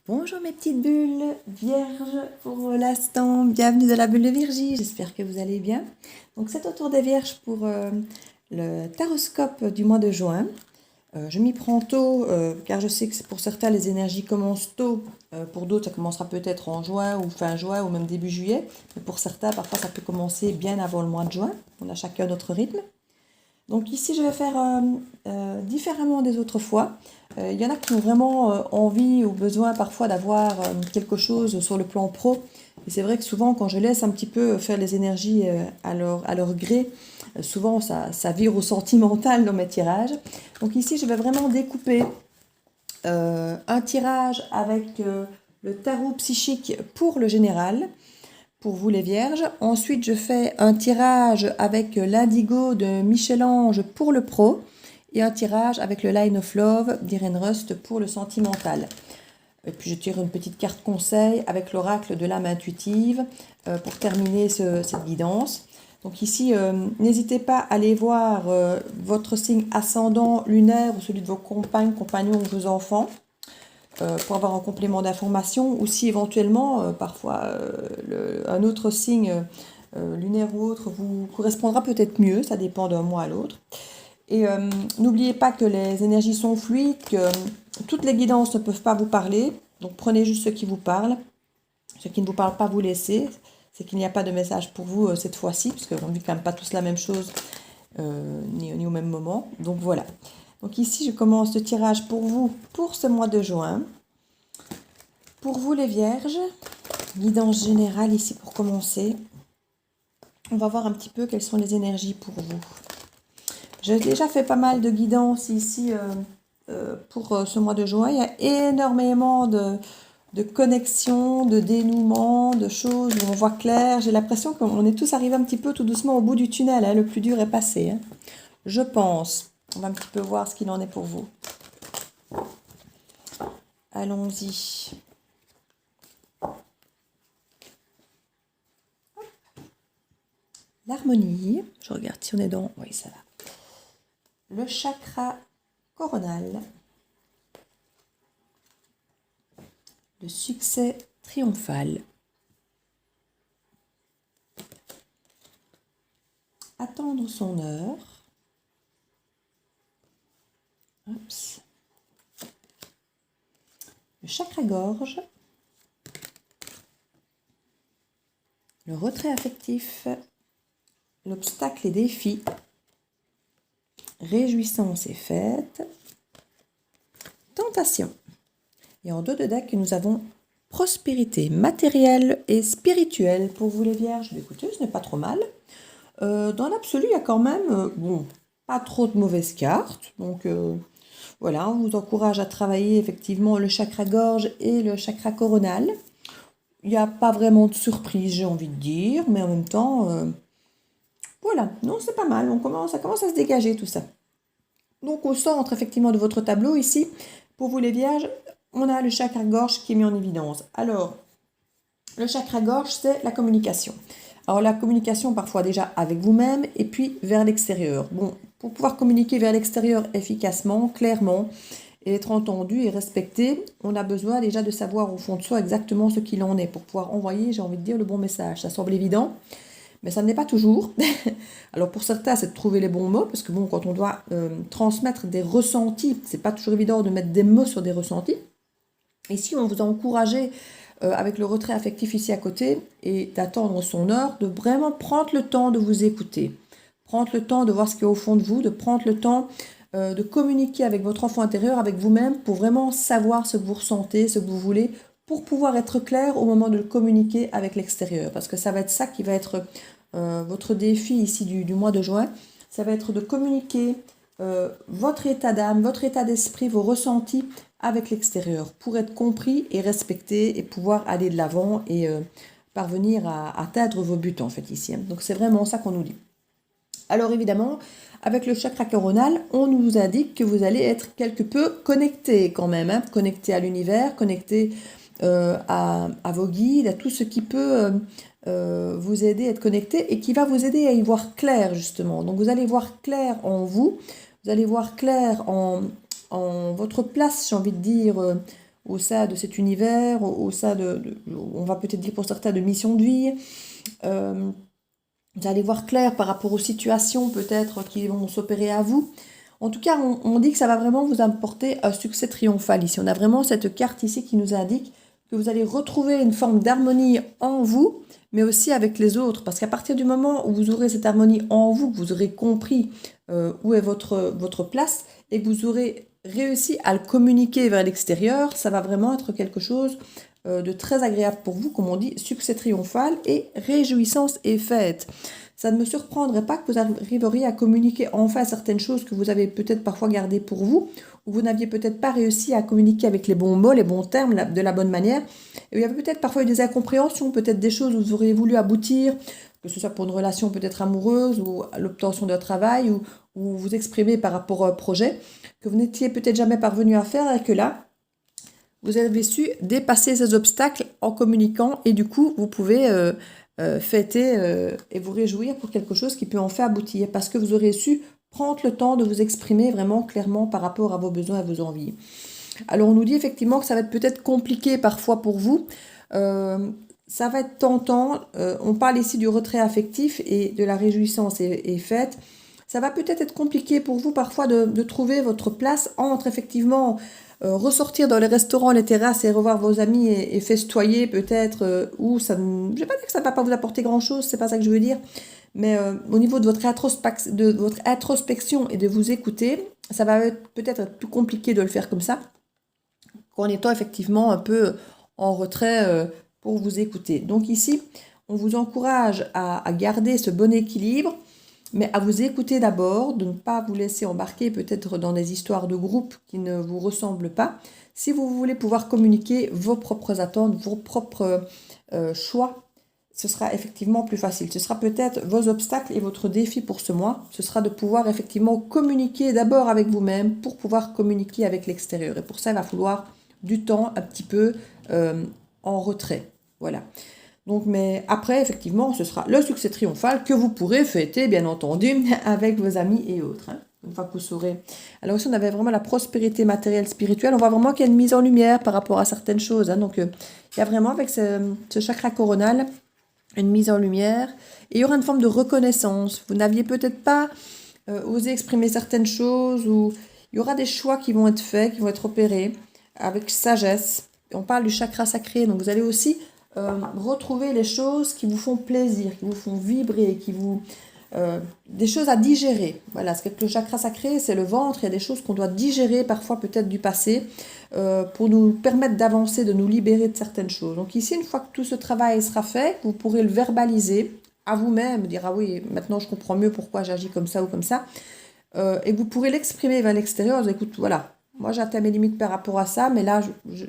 Bonjour mes petites bulles vierges pour l'instant, bienvenue dans la bulle de Virgie, j'espère que vous allez bien. Donc c'est au tour des vierges pour le taroscope du mois de juin. Je m'y prends tôt car je sais que pour certains les énergies commencent tôt, pour d'autres ça commencera peut-être en juin ou fin juin ou même début juillet, mais pour certains parfois ça peut commencer bien avant le mois de juin, on a chacun notre rythme. Donc ici, je vais faire différemment des autres fois. Il y en a qui ont vraiment envie ou besoin parfois d'avoir quelque chose sur le plan pro. Et c'est vrai que souvent, quand je laisse un petit peu faire les énergies à leur gré, souvent ça vire au sentimental dans mes tirages. Donc ici, je vais vraiment découper un tirage avec le tarot psychique pour le général, pour vous les vierges. Ensuite, je fais un tirage avec l'indigo de Michel-Ange pour le pro et un tirage avec le Line of Love d'Irene Rust pour le sentimental. Et puis je tire une petite carte conseil avec l'oracle de l'âme intuitive pour terminer cette guidance. Donc ici, n'hésitez pas à aller voir votre signe ascendant lunaire ou celui de vos compagnes, compagnons ou vos enfants. Pour avoir un complément d'information ou si éventuellement parfois un autre signe lunaire ou autre vous correspondra peut-être mieux, ça dépend d'un mois à l'autre. Et n'oubliez pas que les énergies sont fluides, que toutes les guidances ne peuvent pas vous parler, donc prenez juste ce qui vous parle, ce qui ne vous parle pas vous laissez, c'est qu'il n'y a pas de message pour vous cette fois-ci, parce qu'on ne vit quand même pas tous la même chose ni au même moment, donc voilà. Donc ici, je commence le tirage pour vous pour ce mois de juin. Pour vous les vierges, guidance générale ici pour commencer. On va voir un petit peu quelles sont les énergies pour vous. J'ai déjà fait pas mal de guidances ici pour ce mois de juin. Il y a énormément de connexions, de dénouements, de choses où on voit clair. J'ai l'impression qu'on est tous arrivés un petit peu tout doucement au bout du tunnel. Hein. Le plus dur est passé. Hein. Je pense. On va un petit peu voir ce qu'il en est pour vous. Allons-y. L'harmonie. Je regarde si on est dans... Oui, ça va. Le chakra coronal. Le succès triomphal. Attendre son heure. Oups. Le chakra-gorge, le retrait affectif, l'obstacle et défi, réjouissance et fête, tentation. Et en dos de deck, nous avons prospérité matérielle et spirituelle pour vous les vierges. Écoutez, ce n'est pas trop mal. Dans l'absolu, il y a quand même, pas trop de mauvaises cartes. Donc... voilà, on vous encourage à travailler effectivement le chakra-gorge et le chakra coronal. Il n'y a pas vraiment de surprise, j'ai envie de dire, mais en même temps, voilà, non, c'est pas mal, ça commence à se dégager tout ça. Donc au centre effectivement de votre tableau ici, pour vous les vierges, on a le chakra-gorge qui est mis en évidence. Alors, le chakra-gorge, c'est la communication. Alors la communication parfois déjà avec vous-même et puis vers l'extérieur. Bon, pour pouvoir communiquer vers l'extérieur efficacement, clairement, et être entendu et respecté, on a besoin déjà de savoir au fond de soi exactement ce qu'il en est pour pouvoir envoyer, j'ai envie de dire, le bon message. Ça semble évident, mais ça ne l'est pas toujours. Alors pour certains, c'est de trouver les bons mots, parce que bon, quand on doit transmettre des ressentis, c'est pas toujours évident de mettre des mots sur des ressentis. Ici, on vous a encouragé avec le retrait affectif ici à côté et d'attendre son heure, de vraiment prendre le temps de vous écouter, prendre le temps de voir ce qu'il y a au fond de vous, de prendre le temps de communiquer avec votre enfant intérieur, avec vous-même, pour vraiment savoir ce que vous ressentez, ce que vous voulez, pour pouvoir être clair au moment de le communiquer avec l'extérieur. Parce que ça va être ça qui va être votre défi ici du mois de juin. Ça va être de communiquer votre état d'âme, votre état d'esprit, vos ressentis avec l'extérieur pour être compris et respecté et pouvoir aller de l'avant et parvenir à atteindre vos buts en fait ici. Hein. Donc c'est vraiment ça qu'on nous dit. Alors évidemment, avec le chakra coronal, on nous indique que vous allez être quelque peu connecté quand même, hein, connecté à l'univers, connecté à vos guides, à tout ce qui peut vous aider à être connecté et qui va vous aider à y voir clair justement. Donc vous allez voir clair en vous, vous allez voir clair en votre place, j'ai envie de dire, au sein de cet univers, au sein on va peut-être dire pour certains, de mission de vie. Vous allez voir clair par rapport aux situations peut-être qui vont s'opérer à vous. En tout cas, on dit que ça va vraiment vous apporter un succès triomphal ici. On a vraiment cette carte ici qui nous indique que vous allez retrouver une forme d'harmonie en vous, mais aussi avec les autres. Parce qu'à partir du moment où vous aurez cette harmonie en vous, que vous aurez compris où est votre place et que vous aurez réussi à le communiquer vers l'extérieur, ça va vraiment être quelque chose de très agréable pour vous, comme on dit, succès triomphal et réjouissance et fête. Ça ne me surprendrait pas que vous arriveriez à communiquer enfin certaines choses que vous avez peut-être parfois gardées pour vous, ou vous n'aviez peut-être pas réussi à communiquer avec les bons mots, les bons termes, de la bonne manière. Et il y avait peut-être parfois eu des incompréhensions, peut-être des choses où vous auriez voulu aboutir, que ce soit pour une relation peut-être amoureuse, ou à l'obtention d'un travail, ou vous exprimer par rapport à un projet, que vous n'étiez peut-être jamais parvenu à faire, et que là, vous avez su dépasser ces obstacles en communiquant, et du coup, vous pouvez fêter et vous réjouir pour quelque chose qui peut enfin aboutir, parce que vous aurez su prendre le temps de vous exprimer vraiment clairement par rapport à vos besoins et à vos envies. Alors on nous dit effectivement que ça va être peut-être compliqué parfois pour vous, ça va être tentant, on parle ici du retrait affectif et de la réjouissance et fête. Ça va peut-être être compliqué pour vous parfois de trouver votre place entre effectivement ressortir dans les restaurants, les terrasses et revoir vos amis et festoyer peut-être, ou ça, je ne vais pas dire que ça ne va pas vous apporter grand-chose, c'est pas ça que je veux dire, mais au niveau de votre introspection et de vous écouter, ça va peut-être être plus compliqué de le faire comme ça, qu'en étant effectivement un peu en retrait pour vous écouter. Donc ici, on vous encourage à garder ce bon équilibre, mais à vous écouter d'abord, de ne pas vous laisser embarquer peut-être dans des histoires de groupe qui ne vous ressemblent pas. Si vous voulez pouvoir communiquer vos propres attentes, vos propres choix, ce sera effectivement plus facile. Ce sera peut-être vos obstacles et votre défi pour ce mois. Ce sera de pouvoir effectivement communiquer d'abord avec vous-même pour pouvoir communiquer avec l'extérieur. Et pour ça, il va falloir du temps un petit peu en retrait. Voilà. Donc, mais après, effectivement, ce sera le succès triomphal que vous pourrez fêter, bien entendu, avec vos amis et autres. Une fois que vous saurez. Alors ici, on avait vraiment la prospérité matérielle, spirituelle. On voit vraiment qu'il y a une mise en lumière par rapport à certaines choses. Donc, il y a vraiment, avec ce chakra coronal, une mise en lumière. Et il y aura une forme de reconnaissance. Vous n'aviez peut-être pas osé exprimer certaines choses, ou il y aura des choix qui vont être faits, qui vont être opérés avec sagesse. On parle du chakra sacré. Donc, vous allez aussi retrouver les choses qui vous font plaisir, qui vous font vibrer, des choses à digérer. Voilà, parce que le chakra sacré, c'est le ventre. Il y a des choses qu'on doit digérer parfois peut-être du passé pour nous permettre d'avancer, de nous libérer de certaines choses. Donc ici, une fois que tout ce travail sera fait, vous pourrez le verbaliser à vous-même, dire ah oui, maintenant je comprends mieux pourquoi j'agis comme ça ou comme ça, et vous pourrez l'exprimer vers l'extérieur. Écoute, voilà. Moi, j'atteins mes limites par rapport à ça, mais là,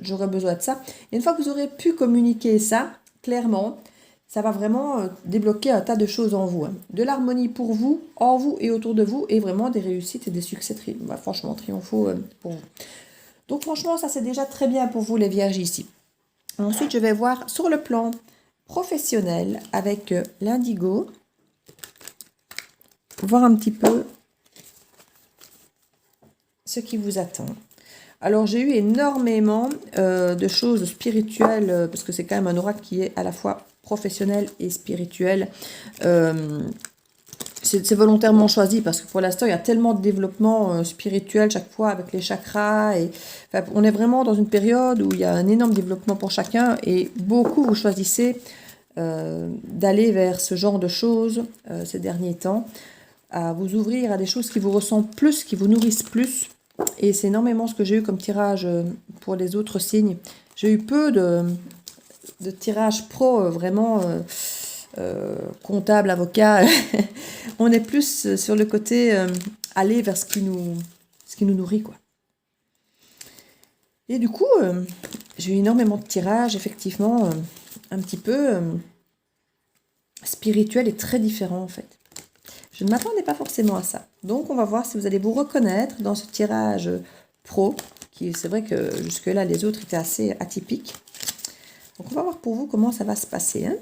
j'aurais besoin de ça. Et une fois que vous aurez pu communiquer ça, clairement, ça va vraiment débloquer un tas de choses en vous. De l'harmonie pour vous, en vous et autour de vous, et vraiment des réussites et des succès franchement triomphaux pour vous. Donc franchement, ça c'est déjà très bien pour vous les vierges ici. Ensuite, je vais voir sur le plan professionnel avec l'indigo, voir un petit peu ce qui vous attend. Alors j'ai eu énormément de choses spirituelles, parce que c'est quand même un oracle qui est à la fois professionnel et spirituel. C'est volontairement choisi parce que pour l'instant il y a tellement de développement spirituel chaque fois avec les chakras, et enfin, on est vraiment dans une période où il y a un énorme développement pour chacun, et beaucoup vous choisissez d'aller vers ce genre de choses ces derniers temps, à vous ouvrir à des choses qui vous ressemblent plus, qui vous nourrissent plus. Et c'est énormément ce que j'ai eu comme tirage pour les autres signes. J'ai eu peu de tirages pro, vraiment comptable, avocat. On est plus sur le côté aller vers ce qui nous nourrit, quoi. Et du coup, j'ai eu énormément de tirages, effectivement, un petit peu spirituel et très différent, en fait. Je ne m'attendais pas forcément à ça. Donc, on va voir si vous allez vous reconnaître dans ce tirage pro, qui c'est vrai que jusque-là, les autres étaient assez atypiques. Donc, on va voir pour vous comment ça va se passer. Hein.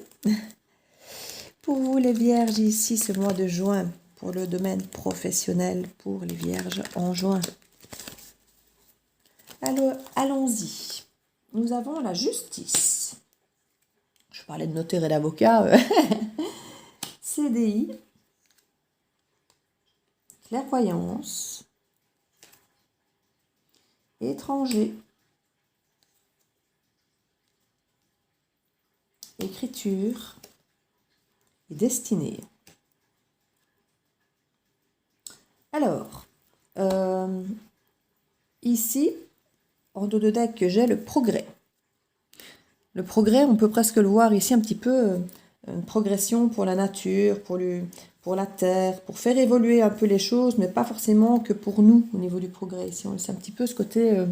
Pour vous, les vierges, ici, ce mois de juin, pour le domaine professionnel, pour les vierges en juin. Alors, allons-y. nous avons la justice. Je parlais de notaire et d'avocat. CDI, clairvoyance, étranger, écriture et destinée. Alors, ici, en dos de deck, j'ai le progrès. Le progrès, on peut presque le voir ici un petit peu, une progression pour la nature, pour la terre, pour faire évoluer un peu les choses, mais pas forcément que pour nous au niveau du progrès. Ici, c'est un petit peu ce côté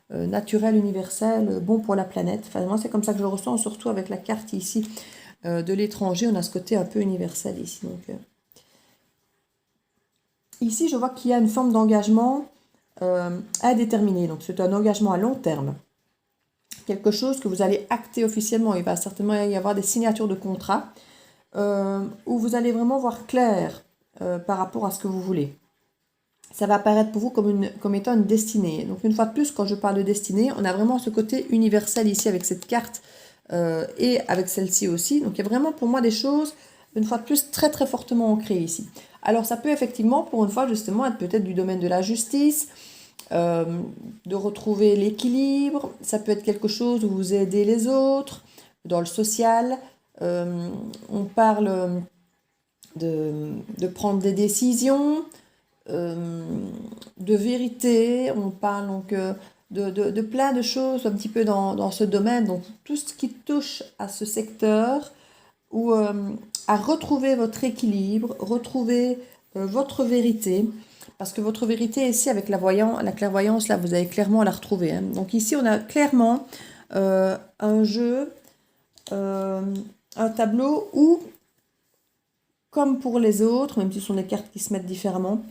naturel, universel, bon pour la planète. Enfin, moi, c'est comme ça que je le ressens, surtout avec la carte ici de l'étranger. On a ce côté un peu universel ici. Donc, ici, je vois qu'il y a une forme d'engagement indéterminé. Donc, c'est un engagement à long terme. Quelque chose que vous allez acter officiellement. Il va certainement y avoir des signatures de contrats où vous allez vraiment voir clair par rapport à ce que vous voulez. Ça va apparaître pour vous comme étant une destinée. Donc une fois de plus, quand je parle de destinée, on a vraiment ce côté universel ici avec cette carte et avec celle-ci aussi. Donc il y a vraiment pour moi des choses, une fois de plus, très très fortement ancrées ici. Alors ça peut effectivement, pour une fois justement, être peut-être du domaine de la justice, de retrouver l'équilibre. Ça peut être quelque chose où vous aidez les autres, dans le social. On parle de prendre des décisions, de vérité. On parle donc de plein de choses un petit peu dans ce domaine. Donc tout ce qui touche à ce secteur ou à retrouver votre équilibre, retrouver votre vérité. Parce que votre vérité ici, avec la clairvoyance, là, vous allez clairement la retrouver. Hein. Donc ici, on a clairement un jeu, un tableau où, comme pour les autres, même si ce sont des cartes qui se mettent différemment,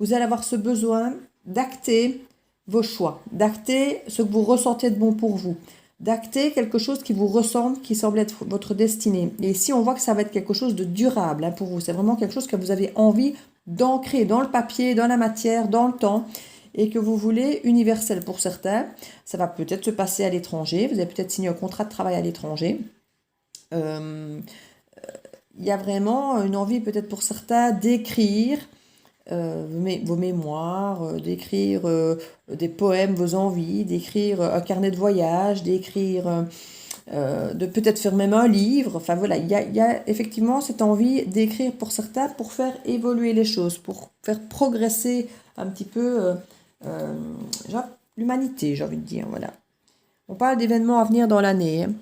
vous allez avoir ce besoin d'acter vos choix, d'acter ce que vous ressentez de bon pour vous, d'acter quelque chose qui vous ressemble, qui semble être votre destinée. Et ici, on voit que ça va être quelque chose de durable hein, pour vous. C'est vraiment quelque chose que vous avez envie d'ancrer dans le papier, dans la matière, dans le temps, et que vous voulez universel pour certains. Ça va peut-être se passer à l'étranger. Vous avez peut-être signé un contrat de travail à l'étranger. Il y a vraiment une envie peut-être pour certains d'écrire vos mémoires, d'écrire des poèmes, vos envies, d'écrire un carnet de voyage, d'écrire, de peut-être faire même un livre. Enfin voilà, il y a effectivement cette envie d'écrire pour certains pour faire évoluer les choses, pour faire progresser un petit peu l'humanité, j'ai envie de dire. Voilà. On parle d'événements à venir dans l'année. Hein.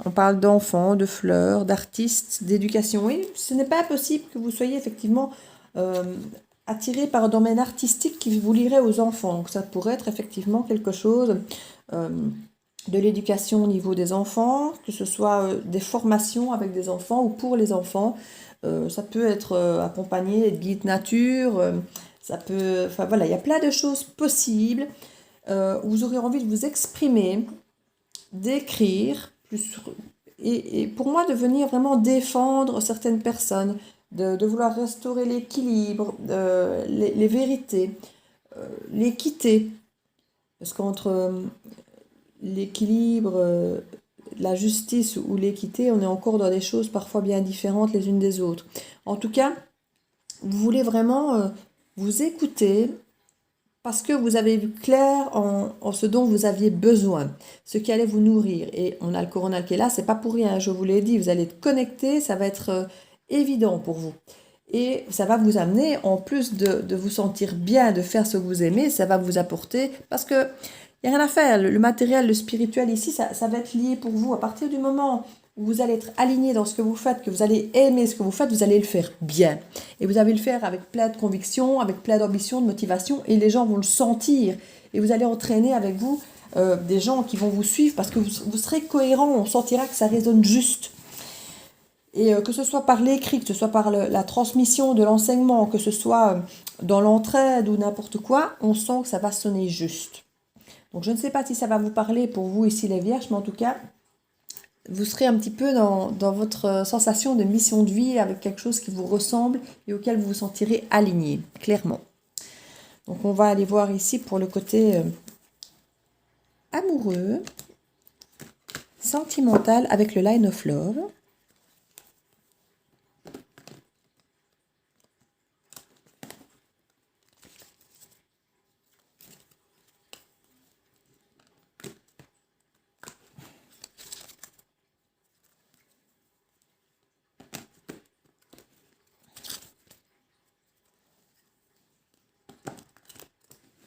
On parle d'enfants, de fleurs, d'artistes, d'éducation. Oui, ce n'est pas impossible que vous soyez effectivement attiré par un domaine artistique qui vous lierait aux enfants. Donc ça pourrait être effectivement quelque chose de l'éducation au niveau des enfants, que ce soit des formations avec des enfants ou pour les enfants. Ça peut être accompagné de guide nature. Ça peut, enfin voilà, il y a plein de choses possibles où vous aurez envie de vous exprimer, d'écrire, et pour moi de venir vraiment défendre certaines personnes, de vouloir restaurer l'équilibre, les vérités, l'équité. Parce qu'entre l'équilibre, la justice ou l'équité, on est encore dans des choses parfois bien différentes les unes des autres. En tout cas, vous voulez vraiment vous écouter parce que vous avez vu clair en ce dont vous aviez besoin, ce qui allait vous nourrir. Et on a le coronal qui est là, c'est pas pour rien, je vous l'ai dit, vous allez être connecté, ça va être évident pour vous. Et ça va vous amener, en plus de vous sentir bien, de faire ce que vous aimez, ça va vous apporter, parce que il n'y a rien à faire, le matériel, le spirituel ici, ça va être lié pour vous. À partir du moment où vous allez être aligné dans ce que vous faites, que vous allez aimer ce que vous faites, vous allez le faire bien. Et vous allez le faire avec plein de conviction, avec plein d'ambition, de motivation, et les gens vont le sentir. Et vous allez entraîner avec vous des gens qui vont vous suivre, parce que vous serez cohérent, on sentira que ça résonne juste. Et que ce soit par l'écrit, que ce soit par la transmission de l'enseignement, que ce soit dans l'entraide ou n'importe quoi, on sent que ça va sonner juste. Donc je ne sais pas si ça va vous parler pour vous ici les vierges, mais en tout cas, vous serez un petit peu dans votre sensation de mission de vie avec quelque chose qui vous ressemble et auquel vous vous sentirez aligné, clairement. Donc on va aller voir ici pour le côté amoureux. sentimental avec le Line of Love.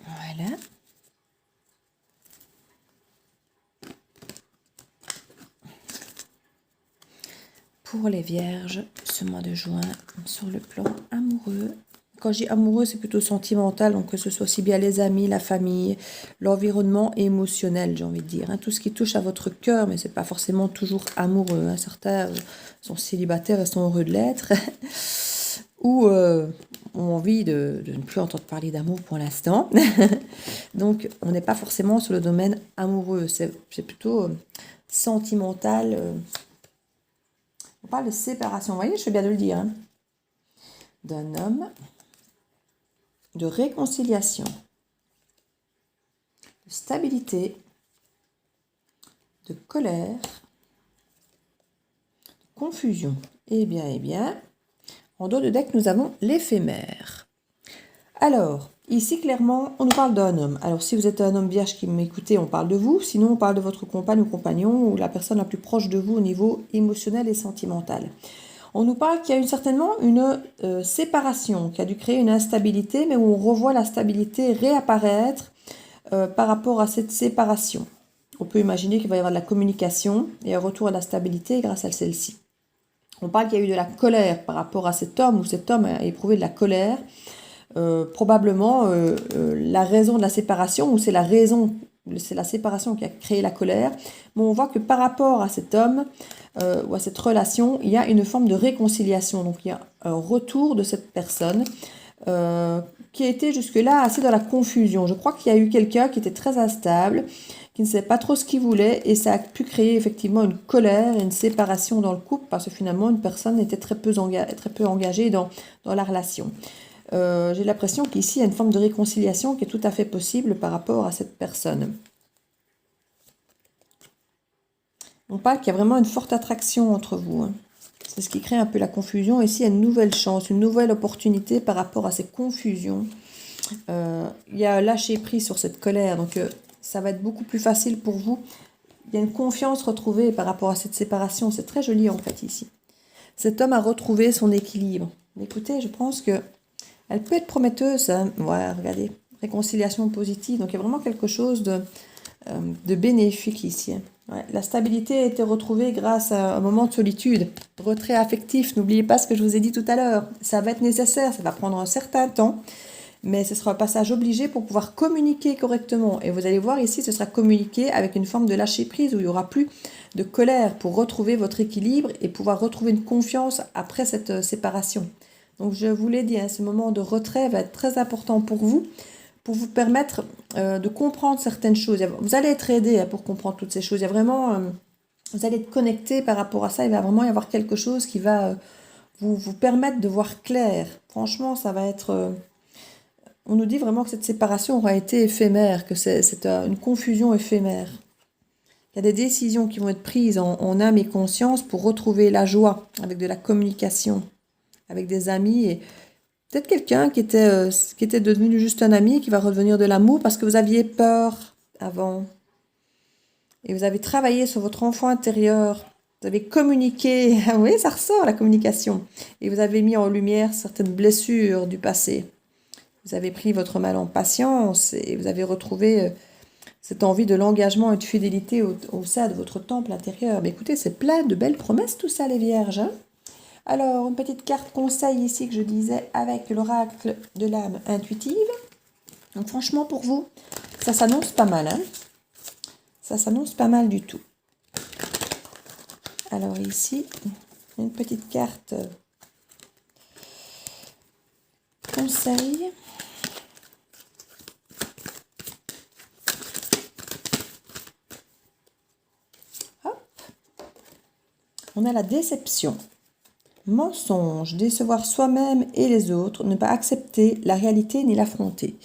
Voilà. Pour les vierges, ce mois de juin, sur le plan amoureux. Quand je dis amoureux, c'est plutôt sentimental, donc que ce soit aussi bien les amis, la famille, l'environnement émotionnel, j'ai envie de dire. Hein. Tout ce qui touche à votre cœur, mais c'est pas forcément toujours amoureux. Hein. Certains sont célibataires et sont heureux de l'être. Ou ont envie de ne plus entendre parler d'amour pour l'instant. Donc, on n'est pas forcément sur le domaine amoureux. C'est plutôt sentimental. On parle de séparation. Vous voyez, je fais bien de le dire. Hein. D'un homme, de réconciliation, de stabilité, de colère, de confusion. Eh bien, en dos de deck, nous avons l'éphémère. Alors, ici, clairement, on nous parle d'un homme. Alors, si vous êtes un homme vierge qui m'écoutez, on parle de vous. Sinon, on parle de votre compagne ou compagnon ou la personne la plus proche de vous au niveau émotionnel et sentimental. On nous parle qu'il y a certainement une séparation, qui a dû créer une instabilité, mais où on revoit la stabilité réapparaître par rapport à cette séparation. On peut imaginer qu'il va y avoir de la communication et un retour à la stabilité grâce à celle-ci. On parle qu'il y a eu de la colère par rapport à cet homme, ou cet homme a éprouvé de la colère. Probablement la raison de la séparation, ou c'est la séparation qui a créé la colère. Mais on voit que par rapport à cet homme ou à cette relation, il y a une forme de réconciliation. Donc il y a un retour de cette personne qui a été jusque-là assez dans la confusion. Je crois qu'il y a eu quelqu'un qui était très instable, qui ne savait pas trop ce qu'il voulait, et ça a pu créer effectivement une colère et une séparation dans le couple, parce que finalement une personne était très peu engagée dans la relation. J'ai l'impression qu'ici il y a une forme de réconciliation qui est tout à fait possible par rapport à cette personne. On parle qu'il y a vraiment une forte attraction entre vous. Hein. C'est ce qui crée un peu la confusion. Ici, il y a une nouvelle chance, une nouvelle opportunité par rapport à ces confusions. Il y a un lâcher-prise sur cette colère. Donc, ça va être beaucoup plus facile pour vous. Il y a une confiance retrouvée par rapport à cette séparation. C'est très joli, en fait, ici. Cet homme a retrouvé son équilibre. Écoutez, je pense que elle peut être prometteuse. Hein. Voilà, regardez. Réconciliation positive. Donc, il y a vraiment quelque chose de bénéfique ici. Ouais, la stabilité a été retrouvée grâce à un moment de solitude, retrait affectif. N'oubliez pas ce que je vous ai dit tout à l'heure. Ça va être nécessaire, ça va prendre un certain temps, mais ce sera un passage obligé pour pouvoir communiquer correctement. Et vous allez voir ici, ce sera communiqué avec une forme de lâcher prise où il n'y aura plus de colère pour retrouver votre équilibre et pouvoir retrouver une confiance après cette séparation. Donc je vous l'ai dit, hein, ce moment de retrait va être très important pour vous permettre de comprendre certaines choses. Vous allez être aidé pour comprendre toutes ces choses. Il y a vraiment, vous allez être connecté par rapport à ça. Il va vraiment y avoir quelque chose qui va vous permettre de voir clair. Franchement, ça va être... on nous dit vraiment que cette séparation aura été éphémère, que c'est une confusion éphémère. Il y a des décisions qui vont être prises en âme et conscience pour retrouver la joie avec de la communication, avec des amis et peut-être quelqu'un qui était devenu juste un ami, qui va redevenir de l'amour parce que vous aviez peur avant. Et vous avez travaillé sur votre enfant intérieur. Vous avez communiqué. Oui, ça ressort la communication. Et vous avez mis en lumière certaines blessures du passé. Vous avez pris votre mal en patience et vous avez retrouvé cette envie de l'engagement et de fidélité au sein de votre temple intérieur. Mais écoutez, c'est plein de belles promesses tout ça, les vierges. Hein. Alors, une petite carte conseil ici que je disais avec l'oracle de l'âme intuitive. Donc franchement, pour vous, ça s'annonce pas mal. Hein, ça s'annonce pas mal du tout. Alors ici, une petite carte conseil. Hop. On a la déception. Mensonge, décevoir soi-même et les autres, ne pas accepter la réalité ni l'affronter.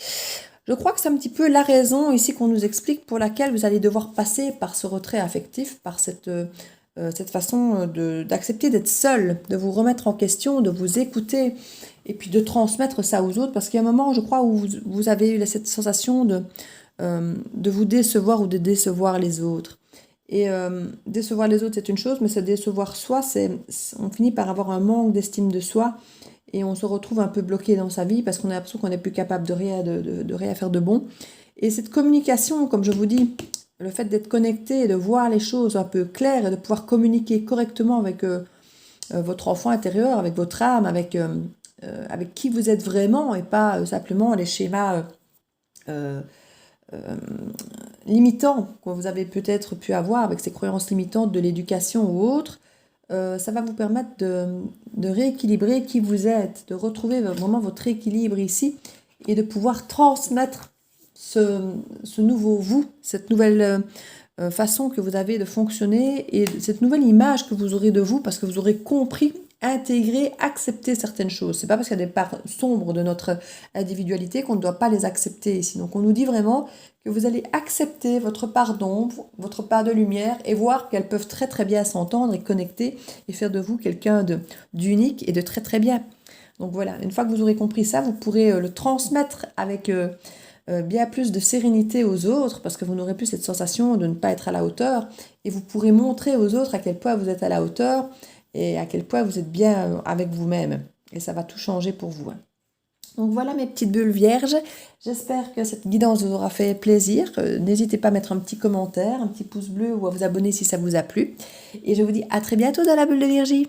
Je crois que c'est un petit peu la raison ici qu'on nous explique pour laquelle vous allez devoir passer par ce retrait affectif, par cette façon d'accepter d'être seul, de vous remettre en question, de vous écouter et puis de transmettre ça aux autres. Parce qu'il y a un moment, je crois, où vous avez eu cette sensation de vous décevoir ou de décevoir les autres. Et décevoir les autres, c'est une chose, mais se décevoir soi, on finit par avoir un manque d'estime de soi et on se retrouve un peu bloqué dans sa vie parce qu'on a l'impression qu'on n'est plus capable de rien faire de bon. Et cette communication, comme je vous dis, le fait d'être connecté et de voir les choses un peu claires et de pouvoir communiquer correctement avec votre enfant intérieur, avec votre âme, avec qui vous êtes vraiment et pas simplement les schémas limitants que vous avez peut-être pu avoir avec ces croyances limitantes de l'éducation ou autre, ça va vous permettre de rééquilibrer qui vous êtes, de retrouver vraiment votre équilibre ici et de pouvoir transmettre ce nouveau vous, cette nouvelle façon que vous avez de fonctionner et cette nouvelle image que vous aurez de vous parce que vous aurez compris, intégré, accepté certaines choses. C'est pas parce qu'il y a des parts sombres de notre individualité qu'on ne doit pas les accepter ici. Donc on nous dit vraiment que vous allez accepter votre part d'ombre, votre part de lumière et voir qu'elles peuvent très très bien s'entendre et connecter et faire de vous quelqu'un d'unique et de très très bien. Donc voilà, une fois que vous aurez compris ça, vous pourrez le transmettre avec bien plus de sérénité aux autres parce que vous n'aurez plus cette sensation de ne pas être à la hauteur et vous pourrez montrer aux autres à quel point vous êtes à la hauteur et à quel point vous êtes bien avec vous-même. Et ça va tout changer pour vous. Donc voilà mes petites bulles vierges. J'espère que cette guidance vous aura fait plaisir. N'hésitez pas à mettre un petit commentaire, un petit pouce bleu ou à vous abonner si ça vous a plu. Et je vous dis à très bientôt dans la bulle de Virgie.